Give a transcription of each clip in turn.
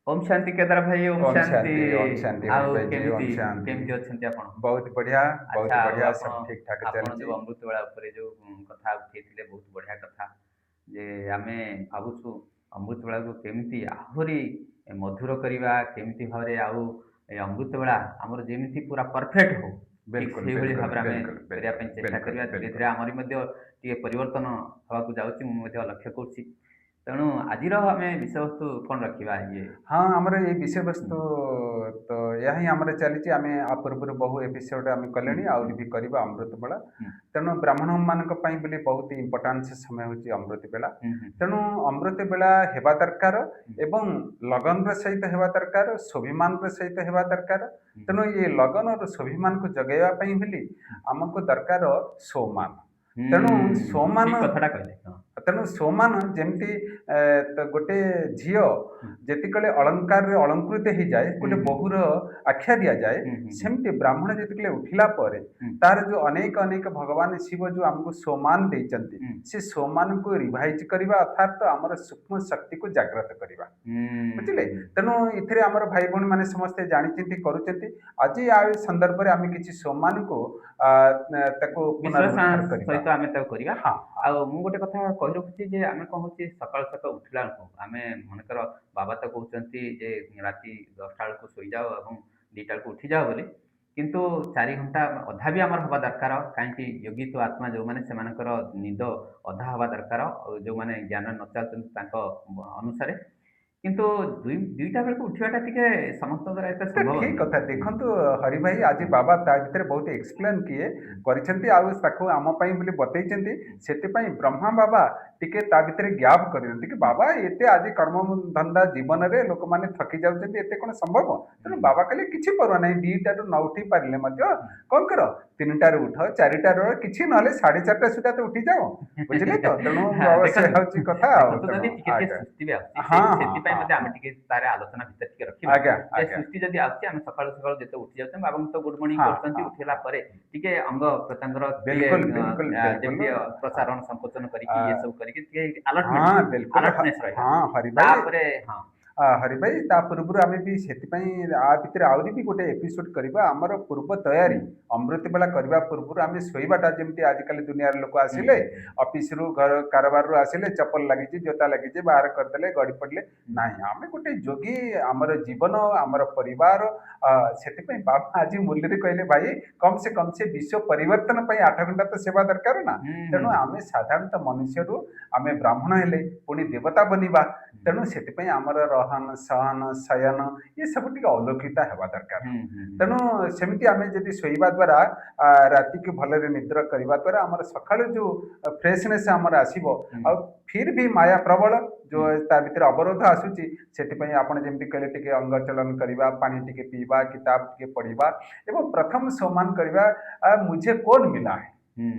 ओम शांति केदार भाई ओम शांति। ओम शांति हरि आउ भाई जी, ओम केमिति शांति। केमिति अछंती आपण? बहुत बढ़िया, बहुत अच्छा बढ़िया, आपण सब ठीक ठाक आपण जो चलती। अमृतवेला उपरे जो कथा उठेइथिले बहुत बढ़िया कथा जे आमे भाबुछु अमृतवेला को केमिति आहुरी मधुर करिवा केमिति भाबरे आउ ए अमृतवेला हमर जेमिति पूरा परफेक्ट हो ठीक बिल्कुल सेही भली बिल्कुल भाबरे आमे बिल्कुल करिया बिल्कुल ପାଇଁ चेष्टा बिल्कुल करिवा धीरे बिल्कुल। धीरे हमरि मध्ये टिके परिवर्तन हवाकू जाउछि मु मध्ये लक्ष्य करछि तेणु आजिर आमे विषय वस्तु कोन रखिबा ये। हाँ आमर ये विषय हुँ, वस्तु तो यह ही आमर चली आम आ पूर्व बहु एपिसोड आम हुँ, कले हुँ, आहरी भी करवा अमृत बेला। हुँ, तेणु ब्राह्मण मान बहुत इंपोर्टान्स समय हूँ अमृत बेला। हुँ, हुँ, तेणु अमृत बेला हेबा दरकार हुँ, एवं लगन सहित हेबा दरकार स्वाभिमान सहित हेबा दरकार। हुँ, तेणु ये लगन और स्वाभिमान को जगेवाई बोली आमको दरकार सोमान। तेणु सोमान ठीक कथाटा कहले हाँ। तेणु सोमान जमती गोटे झील हुँ, जिते अलंकार अलंकृत हो जाए हुँ, गोटे हुँ, बहुर आख्या दि जाए हुँ, हुँ, हुँ, सेमती ब्राह्मण जिते उठिला पर हुँ, तार जो अनेक अनेक भगवान शिव जो आमको सोमान देते हुँ, से सोमान को रिवाइज करवा अर्थात आमर सूक्ष्म शक्ति को जागृत करवा बुझे। हुँ, तेणु ये आम भाई भौणी मैंने समस्ते जानते करुँच आज आ संदर्भ में आम कि सोमान को विश्लेषण पुनरुद्धार करवा। सहित आमे ताକୁ କରିବା। हाँ हाँ ଆଉ ମୁଁ ଗୋଟେ କଥା କହି ରଖୁଛି ଯେ ଆମେ କଣ ହଉଛି ସକାଳୁ ସକାଳୁ ଉଠିଲା ବେଳକୁ ଆମେ ମନେକର ବାବା ତ କହୁଛନ୍ତି ଯେ ରାତି 10ଟା ବେଳକୁ ଶୋଇଯାଅ ଏବଂ 2ଟା ବେଳକୁ ଉଠିଯାଅ ବୋଲି। କିନ୍ତୁ 4 ଘଣ୍ଟା ଅଧା ବି ଆମର ହବା ଦରକାର। କାହିଁକି ଯୋଗୀ ତ ଆତ୍ମା ଯୋଉମାନେ ସେମାନଙ୍କର ନିଦ ଅଧା ହବା ଦରକାର। ଆଉ ଯୋଉମାନେ ଜ୍ଞାନ ନ ଚାହୁଁଛନ୍ତି ତାଙ୍କ ଅନୁସାରେ। କିନ୍ତୁ 2ଟା ବେଳକୁ ଉଠିବାଟା ଟିକେ ସମସ୍ତଙ୍କ ଦ୍ୱାରା ଏତେ तो ସମ୍ଭବ ठीक ନୁହେଁ। कथा ହୁଁ, देखु हरि भाई आज ହୁଁ, बाबा ता भीतर बहुत एक्सप्लेन किए ହୁଁ, करते आम बतई ହୁଁ, से ब्रह्मा बाबा टिके ता भीतर गैप कर ହୁଁ, बाबा एते आज कर्म धंदा जीवन में लोक मैंने थकी जाते एते कौन संभव तेणु ହୁଁ, बाबा कहले किसी परवा ना 2टार न उठी पारे कौन कर 3टार उठ 4टार कि ना 4:30 सुधा तो उठी जाओ बुझे तो तेणु बाबा से ଦେଖନ୍ତୁ हूँ कथा ଦେଖନ୍ତୁ तेणु ଯଦି ଟିକେ ଟିକେ आज्ञा। ସୃଷ୍ଟି ବି ଆସୁଛି हाँ हाँ ସେଥିପାଇଁ हाँ ମଧ୍ୟ ଆମେ हाँ ଟିକେ ତାର ଆଲୋଚନା ଭିତରେ ଟିକେ ରଖିବା आज्ञा ଯେ आज्ञा ସୃଷ୍ଟି ଯଦି ଆସୁଛି ଆମେ सकाळୁ ସକାଳୁ ଯେତେ ଉଠି ଯାଉଛନ୍ତି ବାବାଙ୍କୁ ତ ଗୁଡ୍ ମର୍ଣ୍ଣିଂ हाँ କରୁଛନ୍ତି हाँ ଉଠିଲା हाँ ପରେ ଟିକେ ଅଙ୍ଗ ପ୍ରତ୍ୟଙ୍ଗର ଟିକେ बिल्कुल बिल्कुल बिल्कुल। ଯେମିତି हाँ ପ୍ରସାରଣ ସଂକୋଚନ କରିକି ଇଏ आ, ସବୁ କରିକି ଟିକେ ଆଲର୍ଟନେସ୍ हाँ बिल्कुल ଆଲର୍ଟନେସ୍ ରହିବା हाँ हरि भाई। ତାପରେ ହଁ हरि भाई ता पूर्व आम भी से आ भितर आहरी भी गोटे एपिसोड करवा आमर पूर्व तैयारी ହୁଁ अमृत बेला करवा पूर्व आम शोवाटा जमी आजिकल दुनिया लोक ହୁଁ आसिले ହୁଁ ऑफिस रु घर कारबार रु आसिले चप्पल लगी जोता लगी बाहर करदे गड़ी पड़े ହୁଁ ना आम गोटे जोगी आमर जीवन आमर परिवार से बाबा आज मूल्य कहले भाई कम से विश्व परिवर्तन 8 घंटा तो सेवा दरकार ना। ହୁଁ ହୁଁ तेणु आम साधारणतः मनुष्य रु आम ब्राह्मण हेले पुणी देवता बनवा तेणु से आमर रहन सहन शयन ये सब टी अलौकिता हेबा दरकार। ହୁଁ ହୁଁ ହୁଁ तेणु सेमती आम जब शोवा द्वारा राति को भलरे निद्र करने द्वारा आमर सका जो फ्रेशनेस आमर आसो ହୁଁ आ फिर भी माया प्रबल जो ହୁଁ ता भीतर अवरोध आसूची से आपड़ जमी कहले टिके अंग चलन करवा पानी टिके पीवा किताब टिके पढ़वा एवं प्रथम सम्मान करवा मुझे कौन मिला है ହୁଁ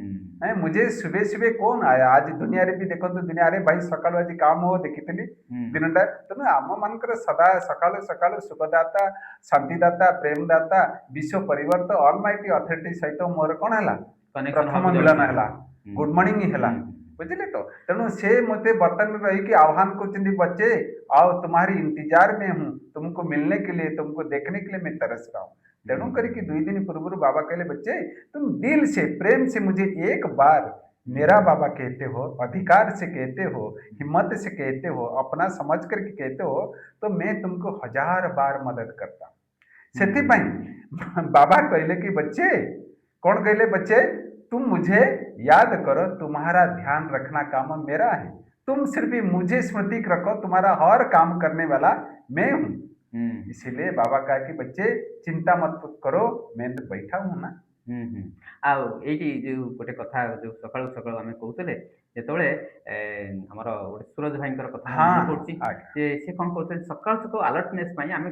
हैं मुझे सुबह सुबह कौन आया आज दुनिया रे भी देखो दुनिया रे भाई सकाल आज काम हो देखी ହୁଁ दिनटा तेणु आम मानकर सदा सकालु सकालु सुखदाता शांतिदाता प्रेमदाता विश्व परिवर्तन अलमाइटी अथॉरिटी सहित मोर कौन है କନେକ୍ସନ प्रथम ହବାକୁ मिलन ଯାଉଛି है ହୁଁ गुड मॉर्निंग है ହୁଁ बुझे तो। तेणु से मत बर्तन रही आह्वान कर बच्चे आओ तुम्हारी इंतजार में हूँ तुमको मिलने के लिए तुमको देखने के लिए मैं तरस रहा हूँ। तेणु करके 2 दिन पूर्व बाबा कहले बच्चे तुम दिल से प्रेम से मुझे एक बार मेरा बाबा कहते हो अधिकार से कहते हो हिम्मत से कहते हो अपना समझ करके कहते हो तो मैं तुमको 1000 बार मदद करता हूँ। से बाबा कहले कि बच्चे कौन कहले बच्चे तुम मुझे याद करो तुम्हारा ध्यान रखना काम मेरा है तुम सिर्फ मुझे स्मृति रखो तुम्हारा हर काम करने वाला मैं हूँ। ହୁଁ इसीलिए बाबा कहा कि बच्चे चिंता मत करो मैं तो बैठा हूँ ना। ହୁଁ ହୁଁ ଆଉ ଏଇଠି ଯୋଉ ଗୋଟେ କଥା ଯୋଉ ସକାଳୁ ସକାଳୁ ଆମେ କହୁଥିଲେ ଯେତେବେଳେ ଆମର ଗୋଟେ ସୁରଜ ଭାଇଙ୍କର କଥା ମୋର हाँ ମନେ ପଡୁଛି आज्ञा। ଯେ ସେ କଣ କରୁଛନ୍ତି ସକାଳୁ ସକାଳୁ ଆଲର୍ଟନେସ୍ ପାଇଁ ଆମେ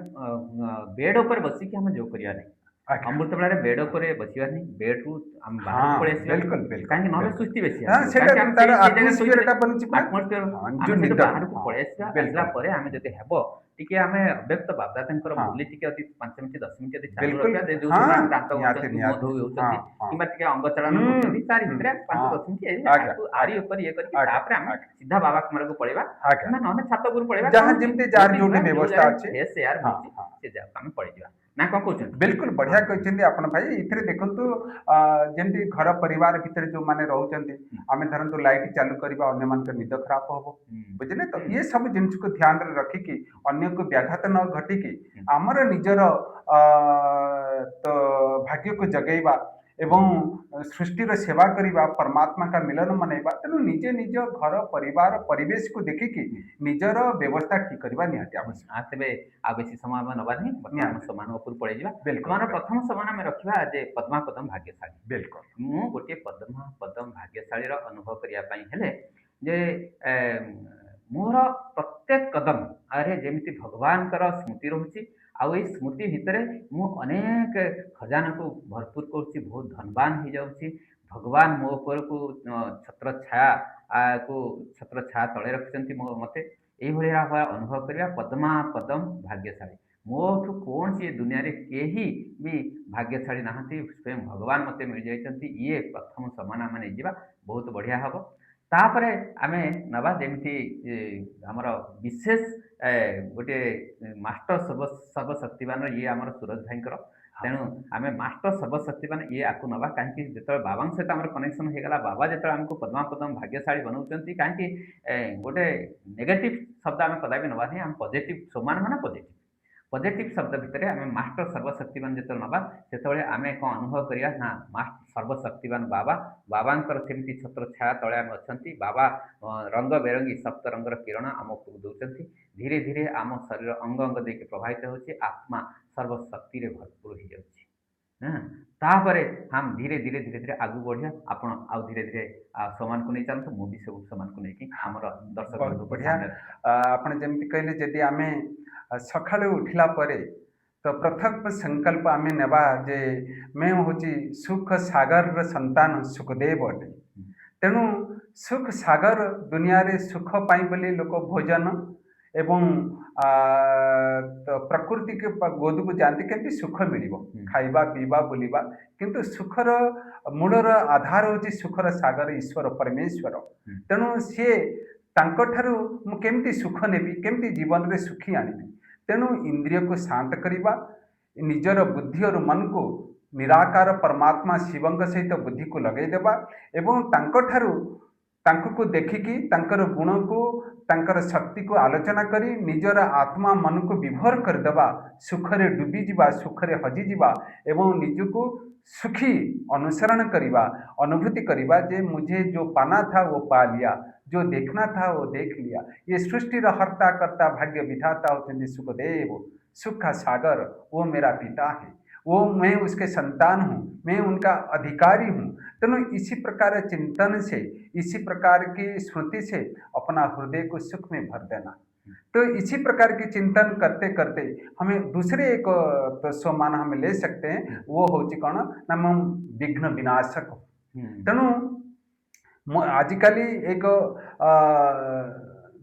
ବେଡ୍ ଉପରେ ବସିକି ଆମେ ଯୋଗ କରିବା ନାହିଁ ଆଜ୍ଞା। ଅମୃତଭଣ୍ଡାରେ ବେଡ୍ ଉପରେ ବସିବାନି, ବେଡ୍‌ରୁ ଆମେ ବାହାରକୁ ହଁ, ପଳେଇ ଆସିବା। ବିଲକୁଲ ବିଲକୁଲ କାହିଁକି ନହେଲେ ବିଲକୁଲ। ସୁସ୍ଥି ବେଶୀ ହଁ, ଆସିବ। ସେଇଟା କାହିଁକି ଆମେ ତାର ସେଇ ଜାଗାରେ ଶୋଇଥିଲେ ଆଟମୋସ୍ଫିୟରଟା ବନୁଛି ପୁରା। ଆଟମୋସ୍ଫିୟର ହଁ, ଆମେ ଯୋଉ ସେଠୁ ନିଦଟା, ବାହାରକୁ ହଁ, ପଳେଇ ଆସିବା। ଆସିଲା ବିଲକୁଲ। ପରେ ଆମେ ଯଦି ହେବ ଟିକେ ଆମେ ଅବ୍ୟକ୍ତ ବାବଦାଦାଙ୍କର ହଁ, ମୁରଲି ଟିକେ ଯଦି 5 ମିନିଟ୍ 10 ମିନିଟ୍ ଯଦି ଚାଲୁ ବିଲକୁଲ। ରଖିବା, ଯେ ଯୋଉ ହଁ, ସମୟରେ ଆମେ ଦାନ୍ତ ନିହାତି ଘଷୁଛନ୍ତି, ମୁହଁ ନିହାତି। ଧୋଇ ହଁ, ହେଉଛନ୍ତି ହଁ। କିମ୍ବା ଟିକେ ଅଙ୍ଗ ଚାଳନ ହୁଁ, କରୁଛନ୍ତି, ତାରି ହୁଁ, ଭିତରେ 5 ହଁ। 10 ମିନିଟ୍ ଆଜ୍ଞା, ଆରି ଆଜ୍ଞା, ଉପରେ ଇଏ କରିକି ଆଜ୍ଞା, ତାପରେ ଆମେ ଆଜ୍ଞା, ସିଧା ବାବା କୁମାରକୁ ପଳେଇବା ଆଜ୍ଞା। କିମ୍ବା ନହେଲେ ଛାତ ଉପରକୁ ପଳେଇବା। ଯାହା କଣ ଅଛି ଯେମିତି ଯାହାର ଯୋଉଠି ଯୋଉଠି ଯିବା ଯୋଉ ବ୍ୟବସ୍ଥା ଜାଗାରେ ଅଛି। ଫ୍ରେଶ୍ ଏୟାର ହଁ, ମିଳୁଛି ହଁ। ସେ ଜାଗାକୁ ଆମେ ପଳେଇଯିବା। ନା କଣ କହୁଛନ୍ତି? ବିଲକୁଲ ହଁ। ବଢିଆ କହିଛନ୍ତି ଆପଣ ଭାଇ। ଏଥିରେ ଦେଖନ୍ତୁ ଯେମିତି ଘର ପରିବାର ଭିତରେ ଯୋଉମାନେ ରହୁଛନ୍ତି, ହୁଁ, ଆମେ ଧରନ୍ତୁ ଲାଇଟ୍ ଚାଲୁ କରିବା, ଅନ୍ୟମାନଙ୍କ ନିଦ ଖରାପ ହବ, ହୁଁ, ବୁଝିଲେ ତ। ହୁଁ, ଇଏ ସବୁ ଜିନିଷକୁ ଧ୍ୟାନରେ ରଖିକି ଅନ୍ୟକୁ ବ୍ୟାଘାତ ନ ଘଟିକି ହୁଁ, ଆମର ନିଜର ଅ, ତ ଭାଗ୍ୟକୁ ଜଗେଇବା ଏବଂ ସୃଷ୍ଟିର ସେବା କରିବା, ପରମାତ୍ମା का ମିଲନ ମନେଇବା। ତେଣୁ ନିଜେ ନିଜ ଘର ପରିବାର ପରିବେଶକୁ ଦେଖିକି ହୁଁ, ନିଜର ବ୍ୟବସ୍ଥା ଠିକ କରିବା ନିହାତି ହୁଁ। ଆବଶ୍ୟକ। ତେବେ ଆଉ ବେଶୀ ସମୟ ଆମେ ନେବା ନାହିଁ। ବର୍ତ୍ତମାନ ଆମେ ନିହାତି ସମାନ ଉପରକୁ ପଳେଇଯିବା। ବିଲକୁଲ ସମାନର ବିଲକୁଲ ପ୍ରଥମ ସମାନ ଆମେ ରଖିବା ଯେ ପଦ୍ମା ପଦମ୍ ଭାଗ୍ୟଶାଳୀ। ବିଲକୁଲ। ମୁଁ ଗୋଟିଏ ପଦ୍ମା ପଦମ୍ ଭାଗ୍ୟଶାଳୀର ଅନୁଭବ କରିବା ପାଇଁ ହେଲେ ଯେ ଏ, ମୋର ପ୍ରତ୍ୟେକ କଦମ ଆରେ ଯେମିତି ଭଗବାନଙ୍କର ସ୍ମୃତି ରହୁଛି, ଆଉ ଏଇ ସ୍ମୃତି ଭିତରେ ମୁଁ ଅନେକ ଖଜାନାକୁ ଭରପୁର କରୁଛି, ବହୁତ ଧନବାନ ହେଇଯାଉଛି। ଭଗବାନ ମୋ ଉପରକୁ ଛତ୍ରଛାୟା କୁ ଛତ୍ରଛାୟା ତଳେ ରଖିଛନ୍ତି ମୋତେ। ଏଇଭଳିଆ ଭାବରେ ଅନୁଭବ କରିବା ପଦ୍ମା ପଦମ୍ ଭାଗ୍ୟଶାଳୀ। ମୋଠୁ କୌଣସି ଏ ଦୁନିଆରେ କେହି ବି ଭାଗ୍ୟଶାଳୀ ନାହାନ୍ତି। ସ୍ୱୟଂ ଭଗବାନ ମୋତେ ମିଳିଯାଇଛନ୍ତି। ଇଏ ପ୍ରଥମ ସମାନ ଆମେ ନେଇଯିବା, ବହୁତ ବଢ଼ିଆ ହେବ। ତାପରେ ଆମେ ନେବା ଯେମିତି ଆମର ବିଶେଷ ଗୋଟିଏ ମାଷ୍ଟର ସର୍ବଶକ୍ତିମାନ ଇଏ ଆମର ସୁରଜ ଭାଇଙ୍କର। ହଁ, ତେଣୁ ଆମେ ମାଷ୍ଟର ସର୍ବଶକ୍ତିମାନ ଇଏ ଆକୁ ନେବା। କାହିଁକି ଯେତେବେଳେ ବାବାଙ୍କ ସହିତ ଆମର କନେକ୍ସନ୍ ହେଇଗଲା, ବାବା ଯେତେବେଳେ ଆମକୁ ପଦ୍ମା ପଦମ୍ ଭାଗ୍ୟଶାଳୀ ବନଉଛନ୍ତି, କାହିଁକି ଗୋଟେ ନେଗେଟିଭ୍ ଶବ୍ଦ ଆମେ କଦାପି ନେବା ନାହିଁ। ଆମେ ପଜିଟିଭ୍ ସମାନ ମାନେ ପଜିଟିଭ୍ ପଜିଟିଭ୍ ଶବ୍ଦ ଭିତରେ ଆମେ ମାଷ୍ଟର ସର୍ବଶକ୍ତିମାନ ଯେତେବେଳେ ନେବା, ସେତେବେଳେ ଆମେ କ'ଣ ଅନୁଭବ କରିବା ନା ସର୍ବଶକ୍ତିମାନ ବାବା, ବାବାଙ୍କର ସେମିତି ଛତ୍ର ଛାୟା ତଳେ ଆମେ ଅଛନ୍ତି। ବାବା ରଙ୍ଗ ବେରଙ୍ଗୀ ସପ୍ତ ରଙ୍ଗର କିରଣ ଆମକୁ ଦେଉଛନ୍ତି। ଧୀରେ ଧୀରେ ଆମ ଶରୀର ଅଙ୍ଗ ଅଙ୍ଗ ଦେଇକି ପ୍ରବାହିତ ହେଉଛି, ଆତ୍ମା ସର୍ବଶକ୍ତିରେ ଭରପୁର ହେଇଯାଉଛି। ହଁ, ତାପରେ हम ଧୀରେ ଧୀରେ ଧୀରେ ଧୀରେ ଆଗକୁ ବଢ଼ିବା। ଆପଣ ଆଉ ଧୀରେ ଧୀରେ ସମାନକୁ ନେଇ ଚାଲନ୍ତୁ, ମୁଁ ବି ସବୁ ସମାନକୁ ନେଇକି ଆମର ଦର୍ଶକ ବହୁତ ବନ୍ଧୁଙ୍କ ବଢିଆ। ସାମ୍ନାରେ ରଖିବା। ଆପଣ ଯେମିତି କହିଲେ, ଯଦି ଆମେ ସକାଳୁ ଉଠିଲା ପରେ ତ ପ୍ରଥମ ସଂକଳ୍ପ ଆମେ ନେବା ଯେ ମୁଁ ହେଉଛି ସୁଖ ସାଗରର ସନ୍ତାନ ସୁଖଦେବ ଅଟେ। ହୁଁ, ତେଣୁ ସୁଖ ସାଗର ଦୁନିଆରେ ସୁଖ ପାଇଁ ବୋଲି ଲୋକ ଭୋଜନ ଏବଂ ଆ, ତ ପ୍ରକୃତିକୁ ଗୋଦକୁ ଯାଆନ୍ତି କେମିତି ସୁଖ ମିଳିବ, ହୁଁ, ଖାଇବା ପିଇବା ବୁଲିବା। କିନ୍ତୁ ସୁଖର ମୂଳର ଆଧାର ହେଉଛି ସୁଖର ସାଗର ଈଶ୍ୱର ପରମେଶ୍ୱର। ହୁଁ, ତେଣୁ ସିଏ ତାଙ୍କଠାରୁ ମୁଁ କେମିତି ସୁଖ ନେବି, କେମିତି ଜୀବନରେ ସୁଖୀ ଆଣିବି। ତେଣୁ ଇନ୍ଦ୍ରିୟକୁ ଶାନ୍ତ କରିବା, ନିଜର ବୁଦ୍ଧି ଓ ମନକୁ ନିରାକାର ପରମାତ୍ମା ଶିବଙ୍କ ସହିତ ବୁଦ୍ଧିକୁ ଲଗେଇଦେବା ଏବଂ ତାଙ୍କୁ ଦେଖିକି ତାଙ୍କର ଗୁଣକୁ ତାଙ୍କର ଶକ୍ତିକୁ ଆଲୋଚନା କରି ନିଜର ଆତ୍ମା ମନକୁ ବିଭୋର କରିଦେବା, ସୁଖରେ ଡୁବିଯିବା, ସୁଖରେ ହଜିଯିବା ଏବଂ ନିଜକୁ ସୁଖୀ ଅନୁସରଣ କରିବା, ଅନୁଭୂତି କରିବା ଯେ मुझे जो पाना था वो पा लिया, जो देखना था वो देख लिया। ये सृष्टिर हर्ता कर्ता भाग्य विधाता होते सुखदेव, सुख का सागर वो मेरा पिता है, वो मैं उसके संतान हूँ, मैं उनका अधिकारी हूँ। तेणु इसी प्रकार चिंतन से, इसी प्रकार की स्मृति से अपना हृदय को सुख में भर देना। तो इसी प्रकार की चिंतन करते करते हमें दूसरे एक तो सम्मान हम ले सकते हैं, वो होची कौन ना हम विघ्न विनाशक। ହୁଁ, ତେଣୁ ଆଜିକାଲି ଏକ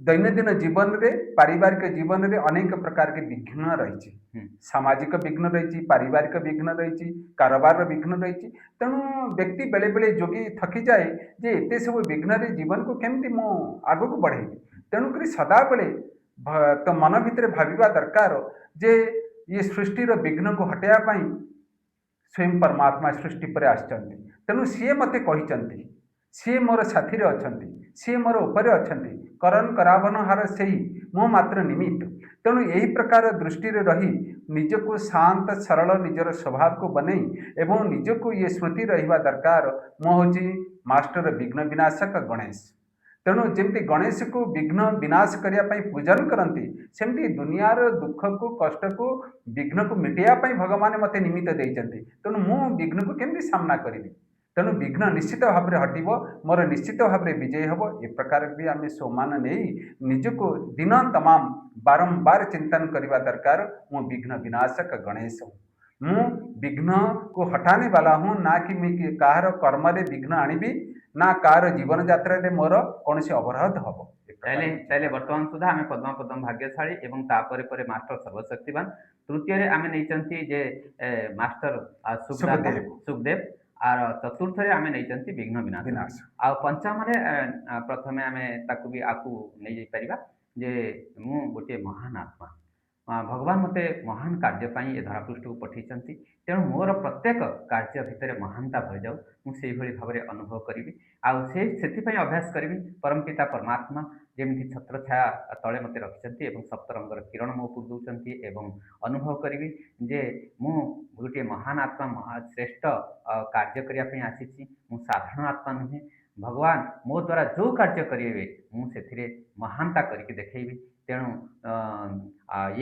ଦୈନନ୍ଦିନ ଜୀବନରେ ପାରିବାରିକ ଜୀବନରେ ଅନେକ ପ୍ରକାର ବିଘ୍ନ ରହିଛି। ହୁଁ, ସାମାଜିକ ବିଘ୍ନ ରହିଛି, ପାରିବାରିକ ବିଘ୍ନ ରହିଛି, କାରବାରର ବିଘ୍ନ ରହିଛି। ତେଣୁ ବ୍ୟକ୍ତି ବେଳେବେଳେ ଯୋଗୀ ଥକିଯାଏ ଯେ ଏତେ ସବୁ ବିଘ୍ନରେ ଜୀବନକୁ କେମିତି ମୁଁ ଆଗକୁ ବଢ଼େଇବି। ତେଣୁକରି ସଦାବେଳେ ତ ମନ ଭିତରେ ଭାବିବା ଦରକାର ଯେ ଇଏ ସୃଷ୍ଟିର ବିଘ୍ନକୁ ହଟାଇବା ପାଇଁ ସ୍ୱୟଂ ପରମାତ୍ମା ସୃଷ୍ଟି ପରେ ଆସିଛନ୍ତି। ତେଣୁ ସିଏ ମୋତେ କହିଛନ୍ତି, ସିଏ ମୋର ସାଥିରେ ଅଛନ୍ତି, ସିଏ ମୋର ଉପରେ ଅଛନ୍ତି, କରନ କରାବନ ହାର ସେଇ ମୁଁ ମାତ୍ର ନିମିତ୍ତ। ତେଣୁ ଏହି ପ୍ରକାର ଦୃଷ୍ଟିରେ ରହି ନିଜକୁ ଶାନ୍ତ ସରଳ ନିଜର ସ୍ୱଭାବକୁ ବନେଇ ଏବଂ ନିଜକୁ ଇଏ ସ୍ମୃତି ରହିବା ଦରକାର, ମୁଁ ହେଉଛି ମାଷ୍ଟର ବିଘ୍ନ ବିନାଶକ ଗଣେଶ। ତେଣୁ ଯେମିତି ଗଣେଶକୁ ବିଘ୍ନ ବିନାଶ କରିବା ପାଇଁ ପୂଜନ କରନ୍ତି, ସେମିତି ଦୁନିଆର ଦୁଃଖକୁ କଷ୍ଟକୁ ବିଘ୍ନକୁ ମିଟେଇବା ପାଇଁ ଭଗବାନ ମୋତେ ନିମିତ୍ତ ଦେଇଛନ୍ତି। ତେଣୁ ମୁଁ ବିଘ୍ନକୁ କେମିତି ସାମ୍ନା କରିବି। ତେଣୁ ବିଘ୍ନ ନିଶ୍ଚିତ ଭାବରେ ହଟିବ, ମୋର ନିଶ୍ଚିତ ଭାବରେ ବିଜୟ ହେବ। ଏ ପ୍ରକାର ବି ଆମେ ସମ୍ମାନ ନେଇ ନିଜକୁ ଦିନ ତମାମ ବାରମ୍ବାର ଚିନ୍ତନ କରିବା ଦରକାର, ମୁଁ ବିଘ୍ନ ବିନାଶକ ଗଣେଶ। ମୁଁ ବିଘ୍ନ को हटाने वाला हूँ ना कि मैं କାହାର କର୍ମରେ ବିଘ୍ନ ଆଣିବି ନା କାହାର ଜୀବନ ଯାତ୍ରାରେ ମୋର କୌଣସି ଅବରୋଧ ହବ ଏ ତାହେଲେ ପ୍ରକାର କିଛି ତାହେଲେ ବର୍ତ୍ତମାନ ସୁଦ୍ଧା ଆମେ ପଦ୍ମ ପଦ୍ମ ଭାଗ୍ୟଶାଳୀ ଏବଂ ତାପରେ ପରେ ମାଷ୍ଟର ସର୍ବଶକ୍ତିମାନ। ତୃତୀୟରେ ଆମେ ନେଇଛନ୍ତି ଯେ ମାଷ୍ଟର ସୁଖଦାତା ସୁଖଦେବ ସୁଖଦେବ। ଆର ଚତୁର୍ଥରେ ଆମେ ନେଇଛନ୍ତି ବିଘ୍ନ ବିନାଶ। ବିନାଶ ଆଉ ପଞ୍ଚମରେ ପ୍ରଥମେ ଆମେ ତାକୁ ବି ଆକୁ ନେଇଯାଇପାରିବା ଯେ ମୁଁ ଗୋଟିଏ ମହାନ ଆତ୍ମା। ଭଗବାନ ମୋତେ ମହାନ କାର୍ଯ୍ୟ ପାଇଁ ଏ ଧରାପୃଷ୍ଠକୁ ପଠାଇଛନ୍ତି। ତେଣୁ ମୋର ପ୍ରତ୍ୟେକ କାର୍ଯ୍ୟ ଭିତରେ ମହାନତା ଭରିଯାଉ, ମୁଁ ସେଇଭଳି ଭାବରେ ଅନୁଭବ କରିବି। ଆଉ ସେଥିପାଇଁ ଅଭ୍ୟାସ କରିବି ପରମପିତା ପରମାତ୍ମା ଯେମିତି ଛତ୍ରଛାୟା ତଳେ ମୋତେ ରଖିଛନ୍ତି ଏବଂ ସପ୍ତରଙ୍ଗର କିରଣ ମୋ ଉପରୁ ଦେଉଛନ୍ତି ଏବଂ ଅନୁଭବ କରିବି ଯେ ମୁଁ ଗୋଟିଏ ମହାନ ଆତ୍ମା, ଶ୍ରେଷ୍ଠ କାର୍ଯ୍ୟ କରିବା ପାଇଁ ଆସିଛି। ମୁଁ ସାଧାରଣ ଆତ୍ମା ନୁହେଁ। ଭଗବାନ ମୋ ଦ୍ୱାରା ଯେଉଁ କାର୍ଯ୍ୟ କରିବେ ମୁଁ ସେଥିରେ ମହାନତା କରିକି ଦେଖେଇବି। ତେଣୁ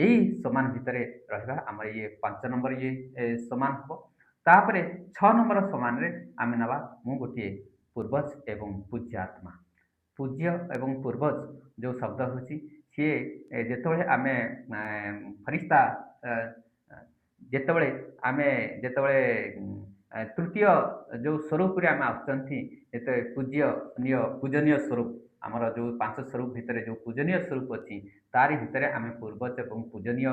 ଏଇ ସମାନ ଭିତରେ ରହିବା ଆମର ଇଏ 5 ନମ୍ବର ସମାନ ହେବ। ତାପରେ 6 ନମ୍ବର ସମାନରେ ଆମେ ନେବା ମୁଁ ଗୋଟିଏ ପୂର୍ବଜ ଏବଂ ପୂଜ୍ୟ ଆତ୍ମା। ପୂଜ୍ୟ ଏବଂ ପୂର୍ବଜ ଯେଉଁ ଶବ୍ଦ ହେଉଛି ସିଏ ଯେତେବେଳେ ଆମେ ଫରିସ୍ତା ଯେତେବେଳେ ଆମେ ଯେତେବେଳେ ତୃତୀୟ ଯେଉଁ ସ୍ୱରୂପରେ ଆମେ ଆସୁଛନ୍ତି, ଯେତେବେଳେ ପୂଜନୀୟ ସ୍ୱରୂପ ଆମର ଯେଉଁ 5 ସ୍ୱରୂପ ଭିତରେ ଯେଉଁ ପୂଜନୀୟ ସ୍ୱରୂପ ଅଛି ତାରି ଭିତରେ ଆମେ ପୂର୍ବଜ ଏବଂ ପୂଜନୀୟ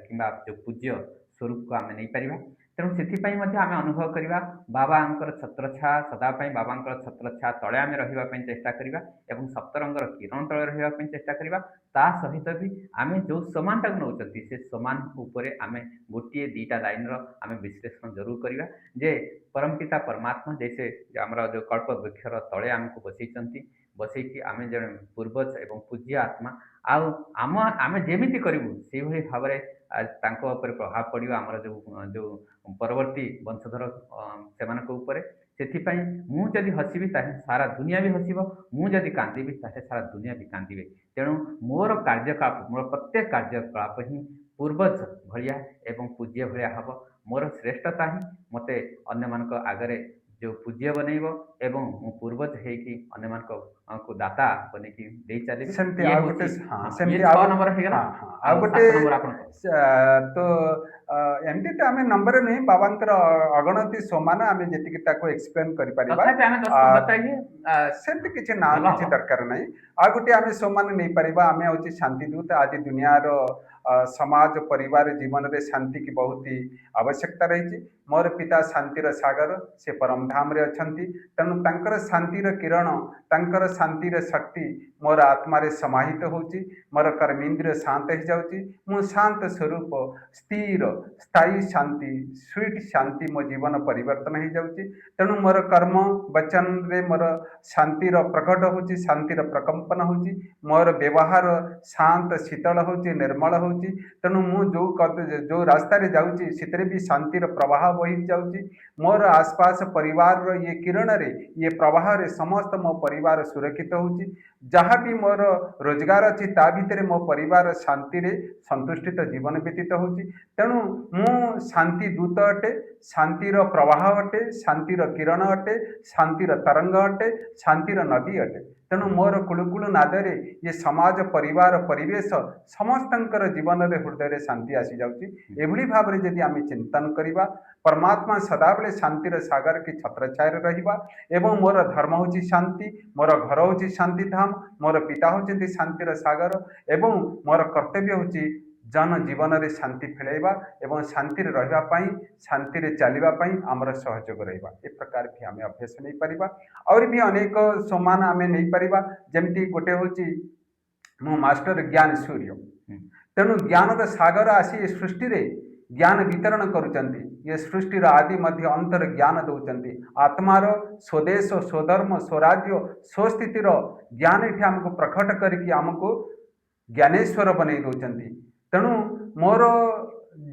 କିମ୍ବା ଯେଉଁ ପୂଜ୍ୟ ସ୍ୱରୂପକୁ ଆମେ ନେଇପାରିବା। ତେଣୁ ସେଥିପାଇଁ ମଧ୍ୟ ଆମେ ଅନୁଭବ କରିବା ବାବାଙ୍କର ଛତ୍ରଛାୟା ସଦା ପାଇଁ ବାବାଙ୍କର ଛତ୍ରଛାୟା ତଳେ ଆମେ ରହିବା ପାଇଁ ଚେଷ୍ଟା କରିବା ଏବଂ ସପ୍ତରଙ୍ଗର କିରଣ ତଳେ ରହିବା ପାଇଁ ଚେଷ୍ଟା କରିବା। ତା ସହିତ ବି ଆମେ ଯେଉଁ ସମାନଟାକୁ ନେଉଛନ୍ତି ସେ ସମାନ ଉପରେ ଆମେ ଗୋଟିଏ ଦୁଇଟା ଲାଇନ୍ର ଆମେ ବିଶ୍ଳେଷଣ ଜରୁର କରିବା ଯେ ପରମପିତା ପରମାତ୍ମା ଯେ ଆମର ଯେଉଁ କଳ୍ପ ବୃକ୍ଷର ତଳେ ଆମକୁ ବସେଇକି ଆମେ ଜଣେ ପୂର୍ବଜ ଏବଂ ପୂଜ୍ୟ ଆତ୍ମା। ଆଉ ଆମେ ଯେମିତି କରିବୁ ସେଇଭଳି ଭାବରେ ତାଙ୍କ ଉପରେ ପ୍ରଭାବ ପଡ଼ିବ ଆମର ଯେଉଁ ପରବର୍ତ୍ତୀ ବଂଶଧର ସେମାନଙ୍କ ଉପରେ। ସେଥିପାଇଁ ମୁଁ ଯଦି ହସିବି ତାହେଲେ ସାରା ଦୁନିଆ ବି ହସିବ, ମୁଁ ଯଦି କାନ୍ଦିବି ତାହେଲେ ସାରା ଦୁନିଆ ବି କାନ୍ଦିବେ। ତେଣୁ ମୋର କାର୍ଯ୍ୟକଳାପ, ମୋର ପ୍ରତ୍ୟେକ କାର୍ଯ୍ୟକଳାପ ହିଁ ପୂର୍ବଜ ଭଳିଆ ଏବଂ ପୂଜ୍ୟ ଭଳିଆ ହେବ। ମୋର ଶ୍ରେଷ୍ଠତା ହିଁ ମୋତେ ଅନ୍ୟମାନଙ୍କ ଆଗରେ ଯେଉଁ ପୂଜ୍ୟ ବନେଇବ ଏବଂ ମୁଁ ପୂର୍ବଜ ହେଇକି ଅନ୍ୟମାନଙ୍କୁ ଦାତା ବନେଇକି ଦେଇ ଚାଲିବି। ସେମିତି ଇଏ ଆଉ ଗୋଟେ ହେଉଛି ହଁ ଇଏ ସେମିତି 6 ନମ୍ବର ହେଇଗଲା। ହଁ ହଁ ଆଉ ଆଉ ଗୋଟେ 7 ନମ୍ବର ଆପଣ କହନ୍ତୁ। ତ ଏମିତି ତ ଆମେ ନମ୍ବର ନେଇ ବାବାଙ୍କର ଅଗଣତି ସମାନ ଆମେ ଯେତିକି ତାକୁ ଏକ୍ସପ୍ଲେନ୍ କରିପାରିବା ତଥାପି ଆମେ 10 ଆ, 15ଟା ଇଏ ସେମିତି କିଛି ନା ଭଲ କିଛି ହବ। ଦରକାର ନାହିଁ। ଆଉ ଗୋଟେ ଆମେ ସମାନ ନେଇପାରିବା ଆମେ ହେଉଛି ଶାନ୍ତି ଦୂତ। ଆଜି ଦୁନିଆର ସମାଜ ପରିବାର ଜୀବନରେ ଶାନ୍ତି କି ବହୁତ ହି ଆବଶ୍ୟକତା ରହିଛି। ମୋର ପିତା ଶାନ୍ତିର ସାଗର, ସେ ପରମ ଧାମରେ ଅଛନ୍ତି। ତେଣୁ ତାଙ୍କର ଶାନ୍ତିର କିରଣ, ତାଙ୍କର ଶାନ୍ତିର ଶକ୍ତି ମୋର ଆତ୍ମାରେ ସମାହିତ ହେଉଛି। ମୋର କର୍ମେନ୍ଦ୍ରିୟ ଶାନ୍ତ ହେଇଯାଉଛି। ମୁଁ ଶାନ୍ତ ସ୍ୱରୂପ, ସ୍ଥିର ସ୍ଥାୟୀ ଶାନ୍ତି, ସୁଇଟ୍ ଶାନ୍ତି ମୋ ଜୀବନ ପରିବର୍ତ୍ତନ ହେଇଯାଉଛି। ତେଣୁ ମୋର କର୍ମ ବଚନରେ ମୋର ଶାନ୍ତିର ପ୍ରକଟ ହେଉଛି, ଶାନ୍ତିର ପ୍ରକମ୍ପନ ହେଉଛି। ମୋର ବ୍ୟବହାର ଶାନ୍ତ ଶୀତଳ ହେଉଛି, ନିର୍ମଳ ହେଉଛି। ତେଣୁ ମୁଁ ଯେଉଁ ରାସ୍ତାରେ ଯାଉଛି ସେଥିରେ ବି ଶାନ୍ତିର ପ୍ରବାହ ବହି ଯାଉଛି। ମୋର ଆସପାସ ପରିବାରର ଇଏ କିରଣରେ, ଇଏ ପ୍ରବାହରେ ସମସ୍ତ ମୋ ପରିବାର ସୁରକ୍ଷିତ ହେଉଛି। ଯାହା ବି ମୋର ରୋଜଗାର ଅଛି ତା ଭିତରେ ମୋ ପରିବାର ଶାନ୍ତିରେ ସନ୍ତୁଷ୍ଟିତ ଜୀବନ ବ୍ୟତୀତ ହେଉଛି। ତେଣୁ ମୁଁ ଶାନ୍ତି ଦୂତ ଅଟେ, ଶାନ୍ତିର ପ୍ରବାହ ଅଟେ, ଶାନ୍ତିର କିରଣ ଅଟେ, ଶାନ୍ତିର ତରଙ୍ଗ ଅଟେ, ଶାନ୍ତିର ନଦୀ ଅଟେ। ତେଣୁ ମୋର କୁଳୁକୁଳୁ ନାଦରେ ଏ ସମାଜ ପରିବାର ପରିବେଶ ସମସ୍ତଙ୍କର ଜୀବନରେ ହୃଦୟରେ ଶାନ୍ତି ଆସିଯାଉଛି। ଏଭଳି ଭାବରେ ଯଦି ଆମେ ଚିନ୍ତନ କରିବା ପରମାତ୍ମା ସଦାବେଳେ ଶାନ୍ତିର ସାଗର କି ଛତ୍ରଛାୟାରେ ରହିବା ଏବଂ ମୋର ଧର୍ମ ହେଉଛି ଶାନ୍ତି, ମୋର ଘର ହେଉଛି ଶାନ୍ତିଧାମ, ମୋର ପିତା ହେଉଛନ୍ତି ଶାନ୍ତିର ସାଗର ଏବଂ ମୋର କର୍ତ୍ତବ୍ୟ ହେଉଛି ଜନଜୀବନରେ ଶାନ୍ତି ଫେଳାଇବା ଏବଂ ଶାନ୍ତିରେ ରହିବା ପାଇଁ, ଶାନ୍ତିରେ ଚାଲିବା ପାଇଁ ଆମର ସହଯୋଗ ରହିବା। ଏ ପ୍ରକାର ବି ଆମେ ଅଭ୍ୟାସ ନେଇପାରିବା। ଆହୁରି ବି ଅନେକ ସମାନ ଆମେ ନେଇପାରିବା। ଯେମିତି ଗୋଟେ ହେଉଛି ମୁଁ ମାଷ୍ଟର ଜ୍ଞାନ ସୂର୍ଯ୍ୟ। ହୁଁ। ତେଣୁ ଜ୍ଞାନର ସାଗର ଆସି ଏ ସୃଷ୍ଟିରେ ଜ୍ଞାନ ବିତରଣ କରୁଛନ୍ତି। ଏ ସୃଷ୍ଟିର ଆଦି ମଧ୍ୟ ଅନ୍ତର ଜ୍ଞାନ ଦେଉଛନ୍ତି। ଆତ୍ମାର ସ୍ୱଦେଶ, ସ୍ୱଧର୍ମ, ସ୍ୱରାଜ୍ୟ, ସ୍ୱସ୍ଥିତିର ଜ୍ଞାନ ଏଠି ଆମକୁ ପ୍ରକଟ କରିକି ଆମକୁ ଜ୍ଞାନେଶ୍ୱର ବନେଇ ଦେଉଛନ୍ତି। ତେଣୁ ମୋର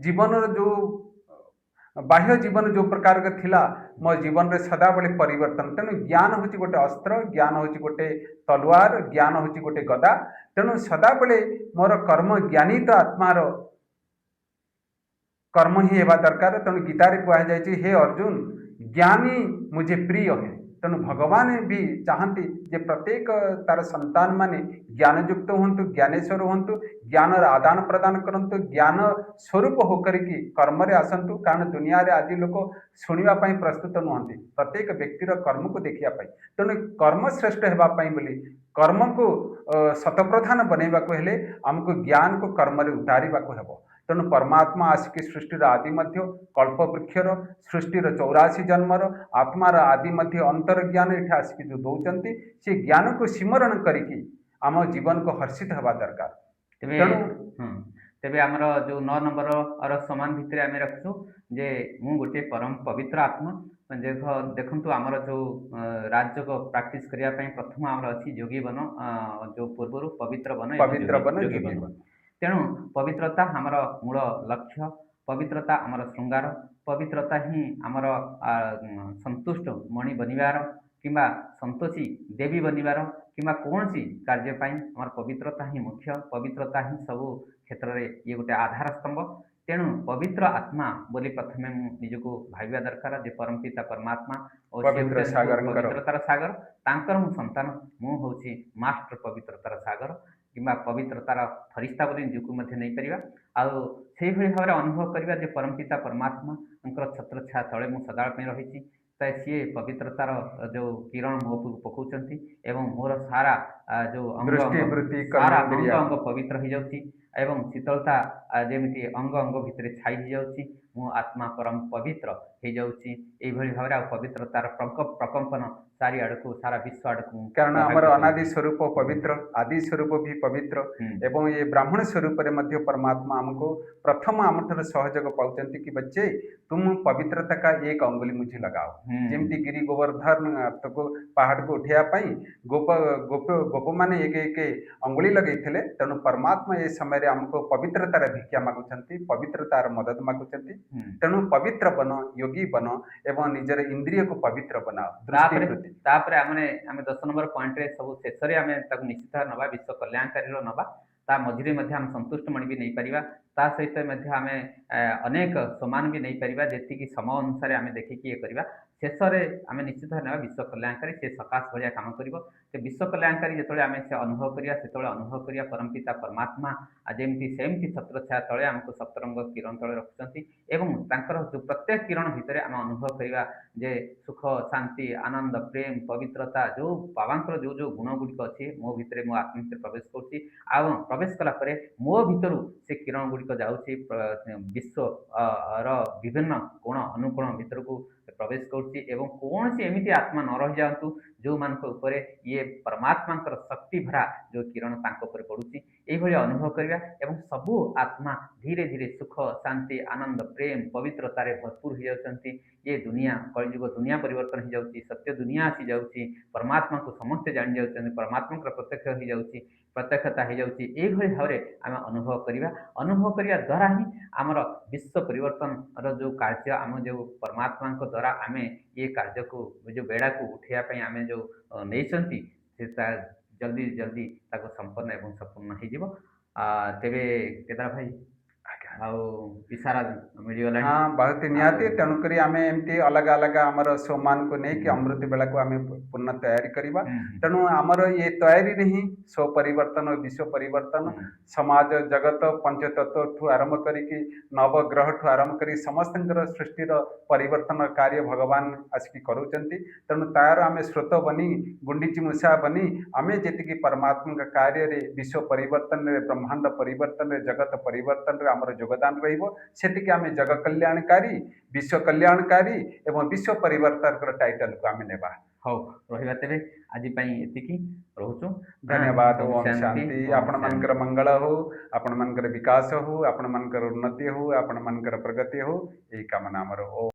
ଜୀବନର ଯେଉଁ ବାହ୍ୟ ଜୀବନ ଯେଉଁ ପ୍ରକାର ଥିଲା ମୋ ଜୀବନରେ ସଦାବେଳେ ପରିବର୍ତ୍ତନ। ତେଣୁ ଜ୍ଞାନ ହେଉଛି ଗୋଟେ ଅସ୍ତ୍ର, ଜ୍ଞାନ ହେଉଛି ଗୋଟେ ତଲୱାର, ଜ୍ଞାନ ହେଉଛି ଗୋଟେ ଗଦା। ତେଣୁ ସଦାବେଳେ ମୋର କର୍ମ ଜ୍ଞାନୀତ ଆତ୍ମାର କର୍ମ ହିଁ ହେବା ଦରକାର। ତେଣୁ ଗୀତାରେ କୁହାଯାଇଛି ହେ ଅର୍ଜୁନ ଜ୍ଞାନୀ ମୁझे ପ୍ରିୟ है। तेणु भगवान भी चाहती जे प्रत्येक तार संतान माने ज्ञानयुक्त हूँ ज्ञानेश्वर हूँ ज्ञान आदान प्रदान करंतु ज्ञान स्वरूप होकर कि कर्म रे आसंतु कारण दुनिया रे आदि लोक शुणा प्रस्तुत नुहति प्रत्येक व्यक्तिर कर्म को देखा तेणु कर्म श्रेष्ठ होगापाई बोली कर्म को शतप्रधान बनैवा हेले आमको ज्ञान को कर्म रे उतारिबा को हेबो तेणु परमात्मा आसिक सृष्टिर आदि मध्य कल्प वृक्षर सृष्टिर 84 जन्मर आत्मार आदि मध्य अंतर ज्ञान ये आसिक जो दौरान से ज्ञान को स्मरण करके आम जीवन को हर्षित हवा दरकार तेबे तेणु तेबे आमर जो 9 नंबर और समान भितर आम रखु जे मु गोटे परम पवित्र आत्मा देखु आमर जो राजयोग प्राक्टिस करने प्रथम आमर अच्छी योगी बन जो पूर्व पवित्र बन पवित्र बन योगी योगी बन बन तेणु पवित्रता आमर मूल लक्ष्य पवित्रता आमर श्रृंगार पवित्रता ही आमर संतुष्ट मणि बनवार किंबा संतोषी देवी बनवार किंबा कौन सी कार्यपाई आमर पवित्रता ही मुख्य पवित्रता ही सबू क्षेत्र में ये गोटे आधार स्तंभ तेणु पवित्र आत्मा बोली प्रथमे निजको भाविया दरकार जे परमपिता परमात्मा और पवित्र सागर पवित्रतार सागर तांकर मु संतान मु होची मास्टर पवित्रतार सागर किंबा पवित्रतार फरिस्ता बोली निजको मध्य नहीं परिबा आउ से भली भाव अनुभव करबा जे परमपिता परमात्मा अंकर छत्र छा तले मु सदाल पे रहिची तो सी पवित्रतार जो किरण मो पकाउछंती एवं मोर सारा जो अंग दृष्टि वृत्ति सारा अंग कर्मेंद्रिय अंग पवित्र हो जाउची एवं शीतलता जेमिति अंग अंग भितर छाई हो जाउची मो आत्मा परम पवित्र हो जाउची एई भली भाव आ पवित्रतार प्रकंपन सारी आड़कू सारा विश्व आड़कू कारण आमर अनादि स्वरूप पवित्र आदि स्वरूप भी पवित्र एवं ये ब्राह्मण स्वरूप रे मध्य परमात्मा हमको प्रथम आमठर सहयोग पाउचंती कि बच्चे तुम पवित्रता का एक अंगुली मुझे लगाओ जेमती गिरी गोवर्धन को पहाड़ को उठिया पाई गोप गोप गोप माने एक अंगुली लगैथिले तेणु परमात्मा ये समय रे हमको पवित्रतार भिक्षा मागुचंती पवित्रतार मदद मागुचंती तेणु पवित्र बन योगी बन एवं निजर इंद्रिय को पवित्र बनाओ दृष्टि वृत्ति तापर आमे 10 नंबर पॉइंट रे सब शेष रे आमे ताकू निश्चित नबा विश्व कल्याणकारी रो नबा ता मझिरे मध्य हम संतुष्ट मणि भी नहीं परिबा ता सहित मध्य आमे अनेक समान भी नहीं परिबा जेति कि समय अनुसार आमे देखि कि ये करबा शेष रे आमे निश्चित नबा विश्व कल्याणकारी से सकाश भलिया काम करिवो ते विश्व कल्याणकारी जेतोळे आमे से अनुभव करिया सेतोळे अनुभव करिया परमपिता परमात्मा आ जेमति सेमति छत्र छाया तळे हमको सप्तरंग किरण तळे रखुचंती एवं तांकर जो प्रत्येक किरण भितरे आमे अनुभव करिया जे सुख शांति आनंद प्रेम पवित्रता जो बाबांकर जो जो गुण गुड़िक अच्छी मो भितर मो आत्मा भितर प्रवेश करुच्ची प्रवेश कला परे मो भितर से किरण गुड़िक जाऊँगी विश्व विभिन्न कोण अनुकोण भितर को प्रवेश करुच्ची एवं कौन सी एमती आत्मा न रही जातु जो मान ये परमात्मा शक्ति भरा जो किरण तांकर पड़ुची यही अनुभव करवा एवं सबू आत्मा धीरे धीरे सुख शांति आनंद प्रेम पवित्रतार भरपूर हो जाती ये दुनिया कलिजुग दुनिया परिवर्तन हो जाऊँगी सत्य दुनिया आसी जाऊँगी परमात्मा को समस्ते जान जाऊँ परमात्मा प्रत्यक्ष हो जाऊँगी प्रत्यक्षता हो जाऊँगी ये भाव में आम अनुभव करने द्वारा ही आमर विश्व परिवर्तन जो कार्य आम जो परमात्मा द्वारा आम ये कार्य को जो बेड़ा को उठाइवाई आम जो नहीं जल्दी जल्दी ताको संपन्न एवं संपूर्ण हो तेरे केदार भाई इशारा मिलगला हाँ बहुत निहाती तेणुक आम एमती अलग अलग आमर शोमान को लेकिन अमृत बेला को आम पूर्ण तैयारी करवा तेणु आमर ये तैयारी ही स्व परिवर्तन और विश्व परिवर्तन समाज जगत पंचतत्व ठू आरंभ करी नवग्रह ठू आरंभ कर समस्त सृष्टिर परिवर्तन कार्य भगवान आसिक करूँ तेणु तार आम स्रोत बनी गुंडीची मूषा बनी आम जी परमात्मा कार्य रे विश्व परिवर्तन रे ब्रह्मांड परिवर्तन रे जगत परिवर्तन रे आमर योगदान रही आम जग कल्याणकारी विश्व कल्याणकारी एवं विश्व परिवर्तन टाइटल को आम नेबा हौ रहिबा तेबे आज एतिकी रोचु धन्यवाद ओम शांति आपण मानकर मंगल हो आपण मानकर विकास हो आपण मानकर उन्नति हो आपण मानकर प्रगति हो यही कामना हमर।